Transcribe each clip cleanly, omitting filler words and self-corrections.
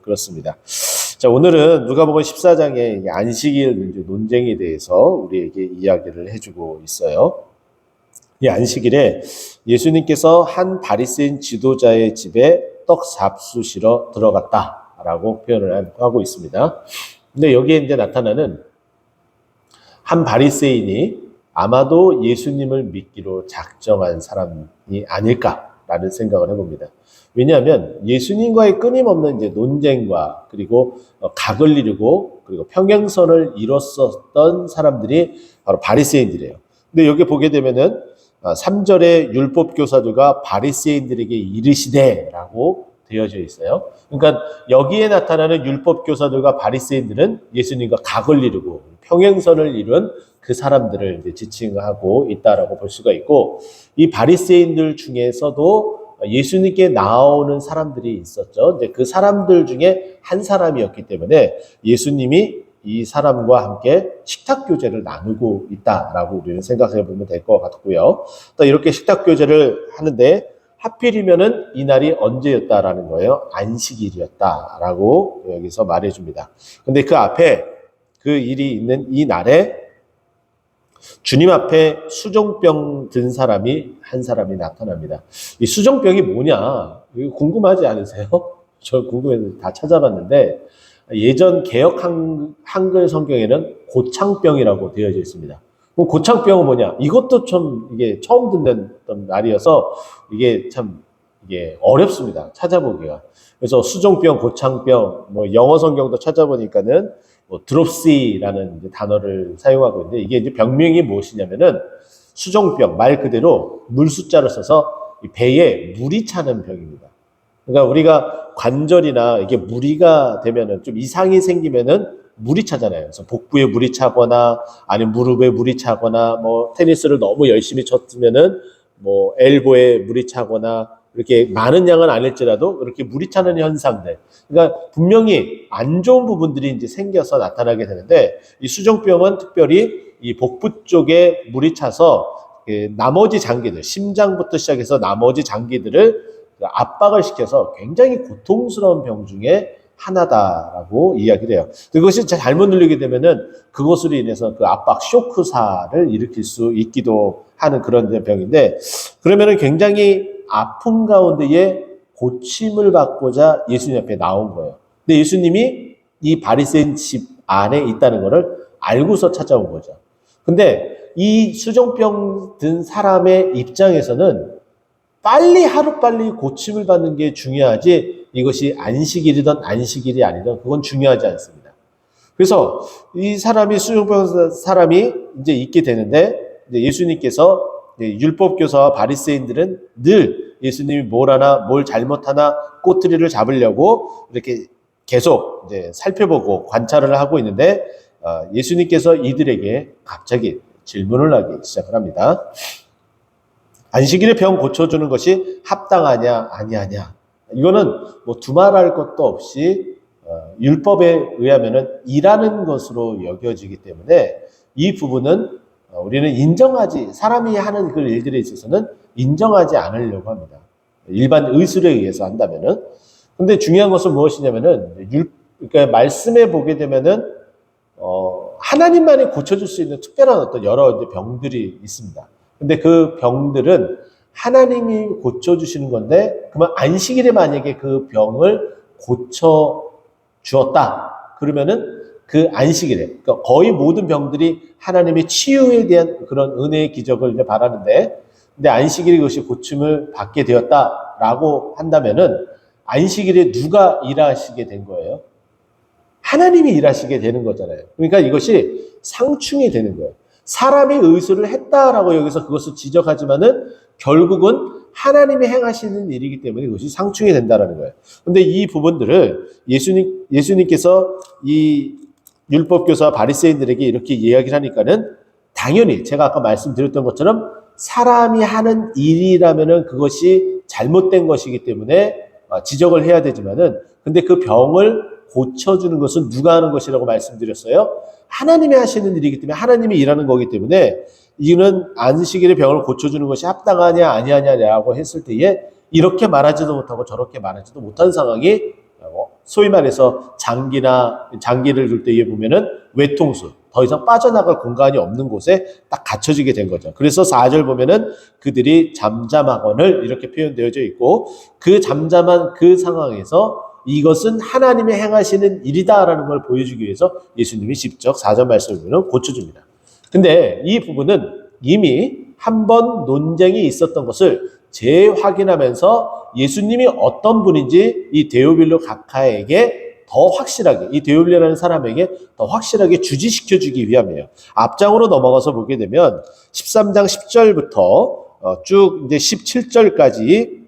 그렇습니다. 자, 오늘은 누가복음 14장의 안식일 논쟁에 대해서 우리에게 이야기를 해주고 있어요. 이 안식일에 예수님께서 한 바리새인 지도자의 집에 떡 잡수시러 들어갔다라고 표현을 하고 있습니다. 근데 여기에 이제 나타나는 한 바리새인이 아마도 예수님을 믿기로 작정한 사람이 아닐까라는 생각을 해봅니다. 왜냐하면 예수님과의 끊임없는 이제 논쟁과 그리고 각을 이루고 그리고 평행선을 이뤘었던 사람들이 바로 바리새인들이에요. 근데 여기 보게 되면은 3절에 율법 교사들과 바리새인들에게 이르시되라고 되어져 있어요. 그러니까 여기에 나타나는 율법 교사들과 바리새인들은 예수님과 각을 이루고 평행선을 이룬 그 사람들을 이제 지칭하고 있다라고 볼 수가 있고, 이 바리새인들 중에서도 예수님께 나오는 사람들이 있었죠. 이제 그 사람들 중에 한 사람이었기 때문에 예수님이 이 사람과 함께 식탁 교제를 나누고 있다라고 우리는 생각해 보면 될 것 같고요. 또 이렇게 식탁 교제를 하는데 하필이면은 이날이 언제였다라는 거예요. 안식일이었다라고 여기서 말해줍니다. 근데 그 앞에 그 일이 있는 이 날에 주님 앞에 수종병 든 사람이 한 사람이 나타납니다. 이 수종병이 뭐냐? 이거 궁금하지 않으세요? 저 궁금해서 다 찾아봤는데 예전 개역 한글 성경에는 고창병이라고 되어져 있습니다. 그럼 고창병은 뭐냐? 이것도 좀 이게 처음 듣는 말이어서 이게 참 이게 어렵습니다. 찾아보기가. 그래서 수종병, 고창병, 뭐 영어 성경도 찾아보니까는 드롭시라는 단어를 사용하고 있는데, 이게 이제 병명이 무엇이냐면은 수종병, 말 그대로 물 숫자를 써서 배에 물이 차는 병입니다. 그러니까 우리가 관절이나 이게 무리가 되면은 좀 이상이 생기면은 물이 차잖아요. 그래서 복부에 물이 차거나 아니면 무릎에 물이 차거나 뭐 테니스를 너무 열심히 쳤으면은 뭐 엘보에 물이 차거나 이렇게 많은 양은 아닐지라도 이렇게 물이 차는 현상들. 그러니까 분명히 안 좋은 부분들이 이제 생겨서 나타나게 되는데, 이 수종병은 특별히 이 복부 쪽에 물이 차서 나머지 장기들, 심장부터 시작해서 나머지 장기들을 압박을 시켜서 굉장히 고통스러운 병 중에 하나다라고 이야기를 해요. 그것이 잘못 눌리게 되면은 그것으로 인해서 그 압박 쇼크사를 일으킬 수 있기도 하는 그런 병인데, 그러면은 굉장히 아픔 가운데에 고침을 받고자 예수님 앞에 나온 거예요. 근데 예수님이 이 바리새인 집 안에 있다는 것을 알고서 찾아온 거죠. 근데 이 수종병 든 사람의 입장에서는 빨리 하루빨리 고침을 받는 게 중요하지, 이것이 안식일이든 안식일이 아니든 그건 중요하지 않습니다. 그래서 이 사람이 수종병 사람이 이제 있게 되는데, 이제 예수님께서 율법교사와 바리새인들은 늘 예수님이 뭘 하나, 뭘 잘못하나 꼬투리를 잡으려고 이렇게 계속 이제 살펴보고 관찰을 하고 있는데, 예수님께서 이들에게 갑자기 질문을 하기 시작을 합니다. 안식일에 병 고쳐주는 것이 합당하냐 아니하냐, 이거는 뭐 두말할 것도 없이 율법에 의하면은 일하는 것으로 여겨지기 때문에 이 부분은 우리는 인정하지, 사람이 하는 그 일들에 있어서는 인정하지 않으려고 합니다. 일반 의술에 의해서 한다면은. 근데 중요한 것은 무엇이냐면은 그러니까 말씀에 보게 되면은 하나님만이 고쳐줄 수 있는 특별한 어떤 여러 병들이 있습니다. 근데 그 병들은 하나님이 고쳐주시는 건데, 그러면 안식일에 만약에 그 병을 고쳐주었다 그러면은 그 안식일에, 그러니까 거의 모든 병들이 하나님의 치유에 대한 그런 은혜의 기적을 이제 바라는데, 근데 안식일에 그것이 고침을 받게 되었다라고 한다면은 안식일에 누가 일하시게 된 거예요? 하나님이 일하시게 되는 거잖아요. 그러니까 이것이 상충이 되는 거예요. 사람이 의술을 했다라고 여기서 그것을 지적하지만은 결국은 하나님이 행하시는 일이기 때문에 그것이 상충이 된다라는 거예요. 근데 이 부분들을 예수님께서 이 율법교사 바리새인들에게 이렇게 이야기를 하니까는 당연히 제가 아까 말씀드렸던 것처럼 사람이 하는 일이라면은 그것이 잘못된 것이기 때문에 지적을 해야 되지만은, 근데 그 병을 고쳐주는 것은 누가 하는 것이라고 말씀드렸어요? 하나님이 하시는 일이기 때문에, 하나님이 일하는 거기 때문에 이는 안식일의 병을 고쳐주는 것이 합당하냐 아니하냐라고 했을 때에 이렇게 말하지도 못하고 저렇게 말하지도 못한 상황이 소위 말해서 장기를 둘 때에 보면은 외통수, 더 이상 빠져나갈 공간이 없는 곳에 딱 갇혀지게 된 거죠. 그래서 4절 보면은 그들이 잠잠하거늘 이렇게 표현되어져 있고, 그 잠잠한 그 상황에서 이것은 하나님이 행하시는 일이다라는 걸 보여주기 위해서 예수님이 직접 4절 말씀을 보면 고쳐줍니다. 근데 이 부분은 이미 한 번 논쟁이 있었던 것을 재확인하면서 예수님이 어떤 분인지 이 데오빌로 각하에게 더 확실하게, 이 데오빌로라는 사람에게 더 확실하게 주지시켜주기 위함이에요. 앞장으로 넘어가서 보게 되면 13장 10절부터 쭉 이제 17절까지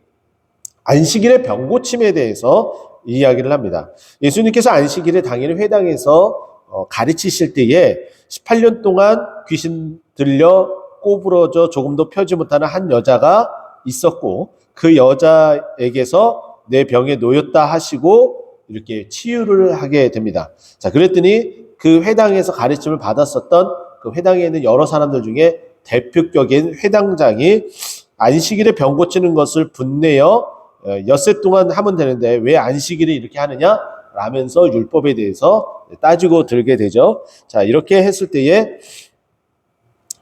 안식일의 병고침에 대해서 이야기를 합니다. 예수님께서 안식일에 당연히 회당에서 가르치실 때에 18년 동안 귀신 들려 꼬부러져 조금도 펴지 못하는 한 여자가 있었고, 그 여자에게서 내 병에 놓였다 하시고 이렇게 치유를 하게 됩니다. 자, 그랬더니 그 회당에서 가르침을 받았었던 그 회당에 있는 여러 사람들 중에 대표격인 회당장이 안식일에 병 고치는 것을 분내어 엿새 동안 하면 되는데 왜 안식일에 이렇게 하느냐? 라면서 율법에 대해서 따지고 들게 되죠. 자, 이렇게 했을 때에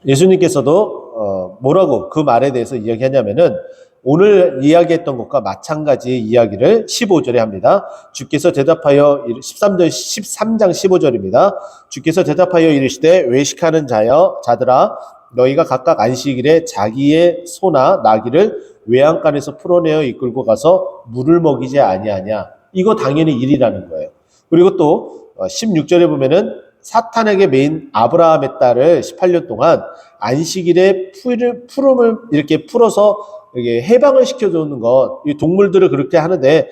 예수님께서도 뭐라고 그 말에 대해서 이야기하냐면은 오늘 이야기했던 것과 마찬가지의 이야기를 15절에 합니다. 주께서 대답하여 13장 15절입니다. 주께서 대답하여 이르시되 외식하는 자들아 너희가 각각 안식일에 자기의 소나 나귀를 외양간에서 풀어내어 이끌고 가서 물을 먹이지 아니하냐. 이거 당연히 일이라는 거예요. 그리고 또 16절에 보면은 사탄에게 매인 아브라함의 딸을 18년 동안 안식일에 푸름을 이렇게 풀어서 이게 해방을 시켜주는 것, 이 동물들을 그렇게 하는데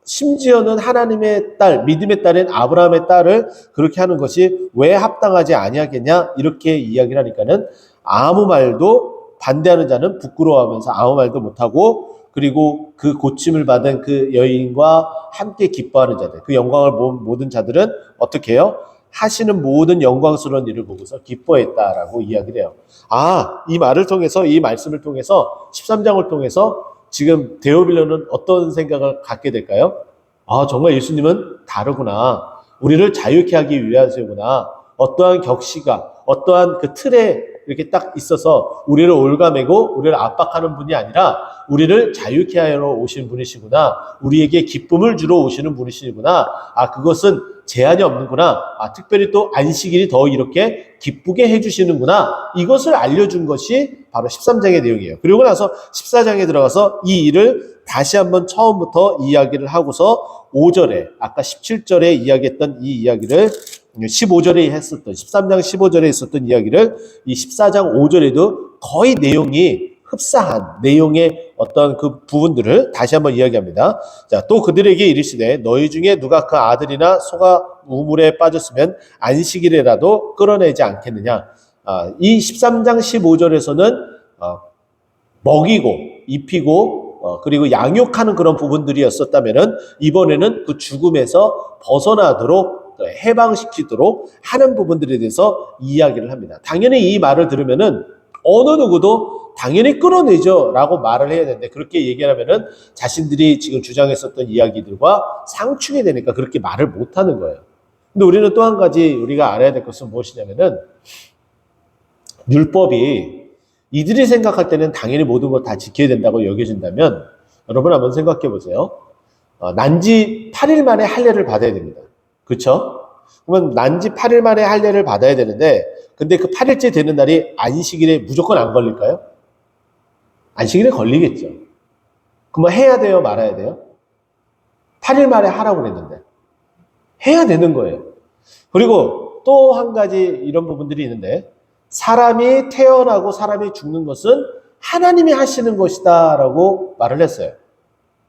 심지어는 하나님의 딸, 믿음의 딸인 아브라함의 딸을 그렇게 하는 것이 왜 합당하지 아니하겠냐 이렇게 이야기를 하니까는 아무 말도 반대하는 자는 부끄러워하면서 아무 말도 못하고, 그리고 그 고침을 받은 그 여인과 함께 기뻐하는 자들, 그 영광을 본 모든 자들은 어떻게 해요? 하시는 모든 영광스러운 일을 보고서 기뻐했다라고 이야기를 해요. 아, 이 말을 통해서, 이 말씀을 통해서 13장을 통해서 지금 데오빌로는 어떤 생각을 갖게 될까요? 아, 정말 예수님은 다르구나. 우리를 자유케 하기 위하시구나. 어떠한 격시가, 어떠한 그 틀에 이렇게 딱 있어서 우리를 올가매고 우리를 압박하는 분이 아니라 우리를 자유케 하러 오신 분이시구나. 우리에게 기쁨을 주러 오시는 분이시구나. 아, 그것은 제한이 없는구나. 아, 특별히 또 안식일이 더 이렇게 기쁘게 해주시는구나. 이것을 알려준 것이 바로 13장의 내용이에요. 그리고 나서 14장에 들어가서 이 일을 다시 한번 처음부터 이야기를 하고서 5절에, 아까 17절에 이야기했던 이 이야기를 15절에 했었던, 13장 15절에 있었던 이야기를 이 14장 5절에도 거의 내용이 흡사한 내용의 어떤 그 부분들을 다시 한번 이야기합니다. 자, 또 그들에게 이르시되 너희 중에 누가 그 아들이나 소가 우물에 빠졌으면 안식일에라도 끌어내지 않겠느냐. 이 13장 15절에서는 먹이고 입히고 그리고 양육하는 그런 부분들이었었다면은 이번에는 그 죽음에서 벗어나도록 해방시키도록 하는 부분들에 대해서 이야기를 합니다. 당연히 이 말을 들으면은 어느 누구도 당연히 끌어내죠 라고 말을 해야 되는데, 그렇게 얘기하면은 자신들이 지금 주장했었던 이야기들과 상충이 되니까 그렇게 말을 못하는 거예요. 근데 우리는 또 한 가지 우리가 알아야 될 것은 무엇이냐면은 율법이 이들이 생각할 때는 당연히 모든 걸 다 지켜야 된다고 여겨진다면, 여러분 한번 생각해 보세요. 난지 8일 만에 할례를 받아야 됩니다. 그렇죠? 그러면 난지 8일 만에 할례를 받아야 되는데, 근데 그 8일째 되는 날이 안식일에 무조건 안 걸릴까요? 안식일에 걸리겠죠. 그럼 해야 돼요, 말아야 돼요? 8일 만에 하라고 그랬는데 해야 되는 거예요. 그리고 또 한 가지 이런 부분들이 있는데, 사람이 태어나고 사람이 죽는 것은 하나님이 하시는 것이다 라고 말을 했어요.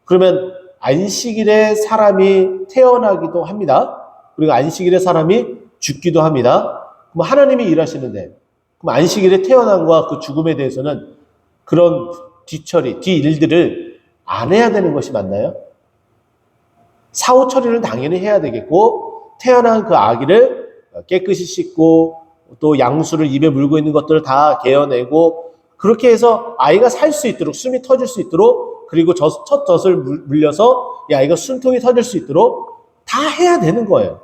그러면 안식일에 사람이 태어나기도 합니다. 그리고 안식일에 사람이 죽기도 합니다. 그럼 하나님이 일하시는데, 그럼 안식일에 태어남과 그 죽음에 대해서는 그런 뒤일들을 안 해야 되는 것이 맞나요? 사후 처리를 당연히 해야 되겠고, 태어난 그 아기를 깨끗이 씻고 또 양수를 입에 물고 있는 것들을 다 개어내고, 그렇게 해서 아이가 살 수 있도록, 숨이 터질 수 있도록, 그리고 첫 젖을 물려서 이 아이가 숨통이 터질 수 있도록 다 해야 되는 거예요.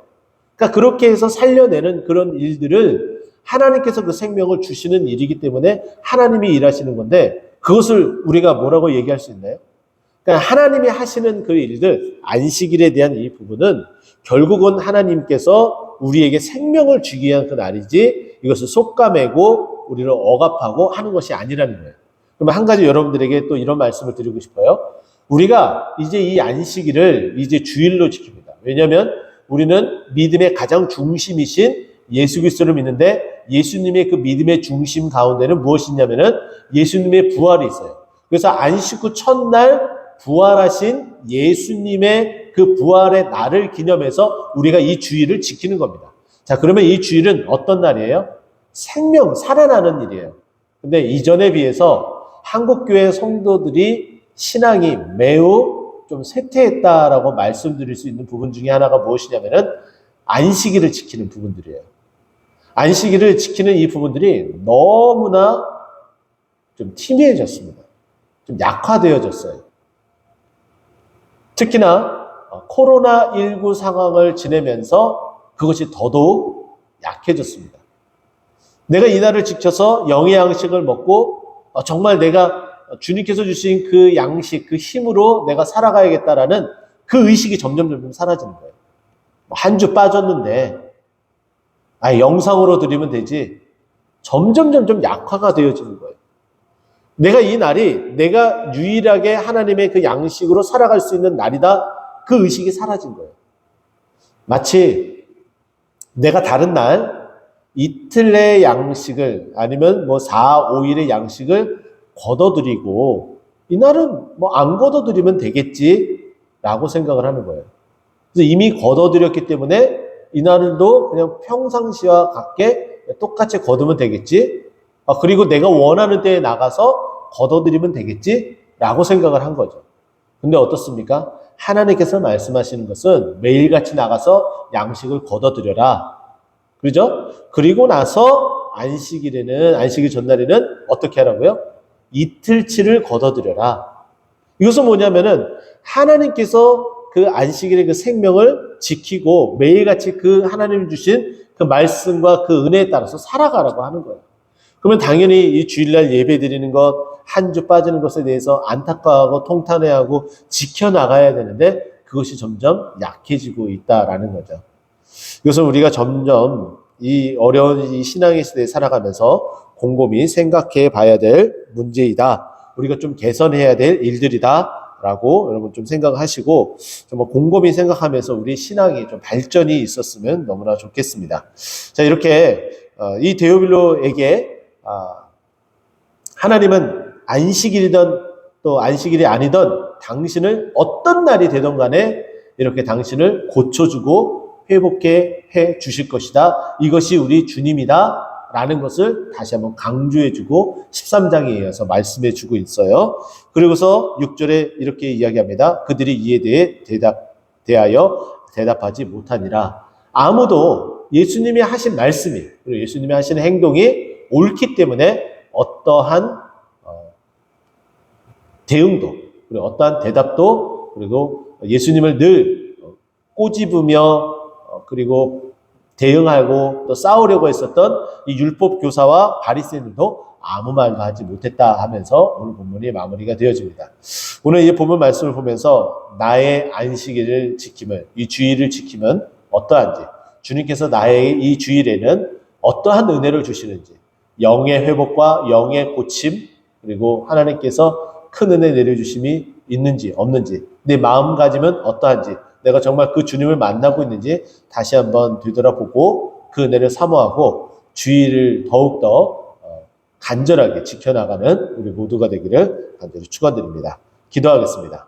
그러니까 그렇게 해서 살려내는 그런 일들을 하나님께서 그 생명을 주시는 일이기 때문에 하나님이 일하시는 건데 그것을 우리가 뭐라고 얘기할 수 있나요? 그러니까 하나님이 하시는 그 일들, 안식일에 대한 이 부분은 결국은 하나님께서 우리에게 생명을 주기 위한 그 날이지 이것을 솎아매고 우리를 억압하고 하는 것이 아니라는 거예요. 그러면 한 가지 여러분들에게 또 이런 말씀을 드리고 싶어요. 우리가 이제 이 안식일을 이제 주일로 지킵니다. 왜냐하면 우리는 믿음의 가장 중심이신 예수 그리스도를 믿는데 예수님의 그 믿음의 중심 가운데는 무엇이 있냐면은 예수님의 부활이 있어요. 그래서 안식 후 첫날 부활하신 예수님의 그 부활의 날을 기념해서 우리가 이 주일을 지키는 겁니다. 자, 그러면 이 주일은 어떤 날이에요? 생명, 살아나는 일이에요. 근데 이전에 비해서 한국교회 성도들이 신앙이 매우 좀 쇠퇴했다라고 말씀드릴 수 있는 부분 중에 하나가 무엇이냐면은 안식일을 지키는 부분들이에요. 안식일을 지키는 이 부분들이 너무나 좀 희미해졌습니다. 좀 약화되어졌어요. 특히나 코로나19 상황을 지내면서 그것이 더더욱 약해졌습니다. 내가 이날을 지켜서 영의 양식을 먹고 정말 내가 주님께서 주신 그 양식, 그 힘으로 내가 살아가야겠다라는 그 의식이 점점 사라지는 거예요. 한 주 빠졌는데 영상으로 드리면 되지. 점점 약화가 되어지는 거예요. 내가 이 날이 내가 유일하게 하나님의 그 양식으로 살아갈 수 있는 날이다. 그 의식이 사라진 거예요. 마치 내가 다른 날 이틀의 양식을 아니면 4, 5일의 양식을 걷어들이고 이날은 안 걷어들이면 되겠지라고 생각을 하는 거예요. 그래서 이미 걷어들였기 때문에 이날도 그냥 평상시와 같게 똑같이 거두면 되겠지. 그리고 내가 원하는 때에 나가서 걷어들이면 되겠지라고 생각을 한 거죠. 근데 어떻습니까? 하나님께서 말씀하시는 것은 매일같이 나가서 양식을 걷어들여라. 그죠? 그리고 나서 안식일 전날에는 어떻게 하라고요? 이틀치를 걷어들여라. 이것은 뭐냐면은 하나님께서 그 안식일의 그 생명을 지키고 매일같이 그 하나님이 주신 그 말씀과 그 은혜에 따라서 살아가라고 하는 거예요. 그러면 당연히 이 주일날 예배 드리는 것, 한 주 빠지는 것에 대해서 안타까워하고 통탄해하고 지켜나가야 되는데 그것이 점점 약해지고 있다라는 거죠. 이것은 우리가 점점 이 어려운 이 신앙의 시대에 살아가면서 곰곰이 생각해 봐야 될 문제이다. 우리가 좀 개선해야 될 일들이다. 라고 여러분 좀 생각하시고 좀 곰곰이 생각하면서 우리 신앙이 좀 발전이 있었으면 너무나 좋겠습니다. 자, 이렇게 이 데오빌로에게 하나님은 안식일이든 또 안식일이 아니든 당신을 어떤 날이 되든 간에 이렇게 당신을 고쳐주고 회복해 주실 것이다. 이것이 우리 주님이다. 라는 것을 다시 한번 강조해주고 13장에 이어서 말씀해주고 있어요. 그리고서 6절에 이렇게 이야기합니다. 그들이 이에 대해 대하여 대답하지 못하니라. 아무도 예수님이 하신 말씀이 그리고 예수님이 하시는 행동이 옳기 때문에 어떠한 대응도 그리고 어떠한 대답도 그리고 예수님을 늘 꼬집으며 그리고 대응하고 또 싸우려고 했었던 이 율법 교사와 바리새인들도 아무 말도 하지 못했다 하면서 오늘 본문이 마무리가 되어집니다. 오늘 이 본문 말씀을 보면서 나의 안식일을 지킴은 이 주일을 지키면 어떠한지 주님께서 나의 이 주일에는 어떠한 은혜를 주시는지 영의 회복과 영의 고침 그리고 하나님께서 큰 은혜 내려주심이 있는지 없는지 내 마음가짐은 어떠한지 내가 정말 그 주님을 만나고 있는지 다시 한번 되돌아보고 그 은혜를 사모하고 주의를 더욱더 간절하게 지켜나가는 우리 모두가 되기를 간절히 축원드립니다. 기도하겠습니다.